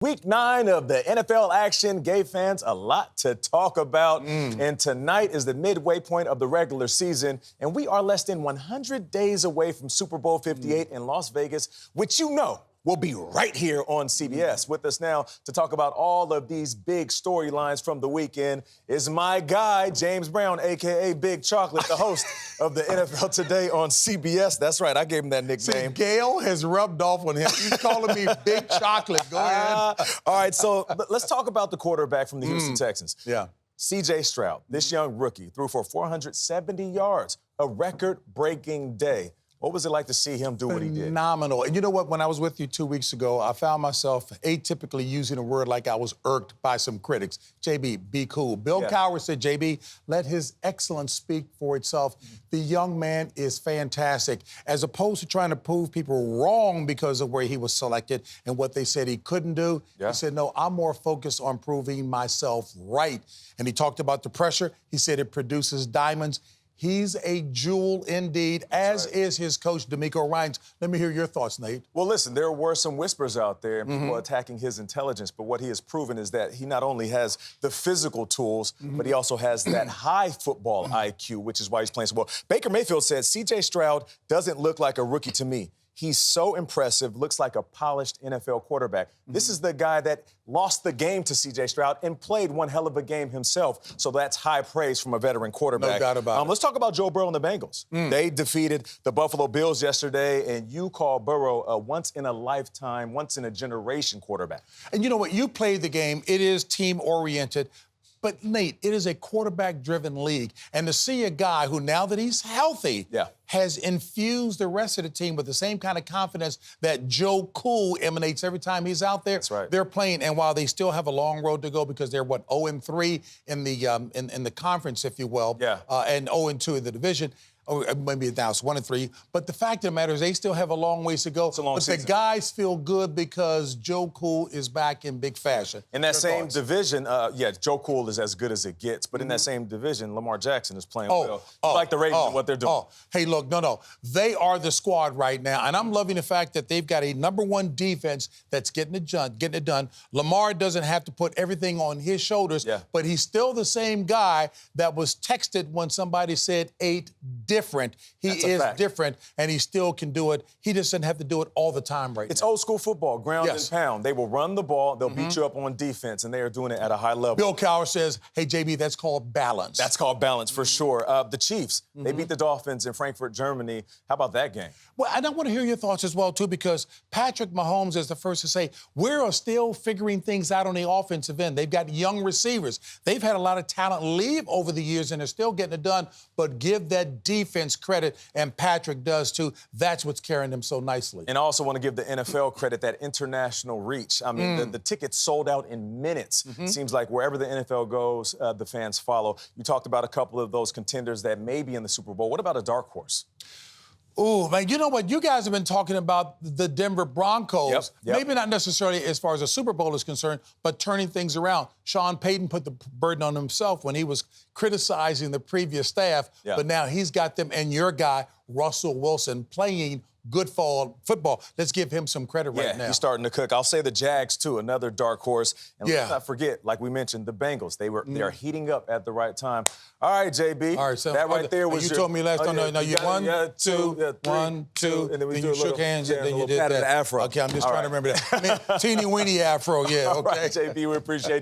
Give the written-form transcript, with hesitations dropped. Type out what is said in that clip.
Week 9 of the NFL action gave fans a lot to talk about. And tonight is the midway point of the regular season. And we are less than 100 days away from Super Bowl 58 in Las Vegas, which you know will be right here on CBS. With us now to talk about all of these big storylines from the weekend is my guy, James Brown, a.k.a. Big Chocolate, the host of the NFL Today on CBS. That's right, I gave him that nickname. See, Gayle has rubbed off on him. He's calling me Big Chocolate. Go ahead. All right, so let's talk about the quarterback from the Houston Texans. Yeah. C.J. Stroud, this young rookie, threw for 470 yards, a record-breaking day. What was it like to see him do what he did? Phenomenal. And you know what? When I was with you 2 weeks ago, I found myself atypically using a word like I was irked by some critics. JB, be cool. Bill Cowher said, JB, let his excellence speak for itself. The young man is fantastic. As opposed to trying to prove people wrong because of where he was selected and what they said he couldn't do, he said, no, I'm more focused on proving myself right. And he talked about the pressure. He said it produces diamonds. He's a jewel indeed, as is his coach, DeMeco Ryans. Let me hear your thoughts, Nate. Well, listen, there were some whispers out there and people attacking his intelligence, but what he has proven is that he not only has the physical tools, but he also has that high football IQ, which is why he's playing so well. Baker Mayfield said, C.J. Stroud doesn't look like a rookie to me. He's so impressive, looks like a polished NFL quarterback. This is the guy that lost the game to C.J. Stroud and played one hell of a game himself. So that's high praise from a veteran quarterback. No doubt about it. Let's talk about Joe Burrow and the Bengals. They defeated the Buffalo Bills yesterday, and you call Burrow a once-in-a-lifetime, once-in-a-generation quarterback. And you know what? You played the game. It is team-oriented. But, Nate, it is a quarterback-driven league. And to see a guy who, now that he's healthy, has infused the rest of the team with the same kind of confidence that Joe Cool emanates every time he's out there. That's right. They're playing, and while they still have a long road to go because they're, 0-3 in the conference, if you will, and 0-2 in the division, or maybe now it's 1-3. But the fact of the matter is they still have a long ways to go. It's a long season. The guys feel good because Joe Cool is back in big fashion. In that same division, Joe Cool is as good as it gets. But in that same division, Lamar Jackson is playing well. Like the Ravens and what they're doing. Hey, look, no. They are the squad right now. And I'm loving the fact that they've got a #1 defense that's getting it done. Lamar doesn't have to put everything on his shoulders. But he's still the same guy that was texted when somebody said 8 different. He is different, and he still can do it. He just doesn't have to do it all the time right now. It's old school football, ground and pound. They will run the ball, they'll beat you up on defense, and they are doing it at a high level. Bill Cowher says, hey, JB, that's called balance. That's called balance for sure. The Chiefs, they beat the Dolphins in Frankfurt, Germany. How about that game? Well, and I want to hear your thoughts as well, too, because Patrick Mahomes is the first to say, we're still figuring things out on the offensive end. They've got young receivers. They've had a lot of talent leave over the years, and they're still getting it done. But give that defense credit, and Patrick does, too. That's what's carrying them so nicely. And I also want to give the NFL credit, that international reach. I mean, the tickets sold out in minutes. Seems like wherever the NFL goes, the fans follow. You talked about a couple of those contenders that may be in the Super Bowl. What about a dark horse? Ooh, man, you know what? You guys have been talking about the Denver Broncos. Maybe not necessarily as far as the Super Bowl is concerned, but turning things around. Sean Payton put the burden on himself when he was criticizing the previous staff, but now he's got them, and your guy, Russell Wilson, playing good football. Let's give him some credit right now. He's starting to cook. I'll say the Jags, too, another dark horse. And let's not forget, like we mentioned, the Bengals. They are heating up at the right time. All right, JB. All right, so that right there was you told me last time. No, you 1, 2, 1, 2, and then you shook hands, and then you did that. Afro. Okay, I'm just trying to remember that. I mean, teeny-weeny afro, okay. All right, JB, we appreciate you.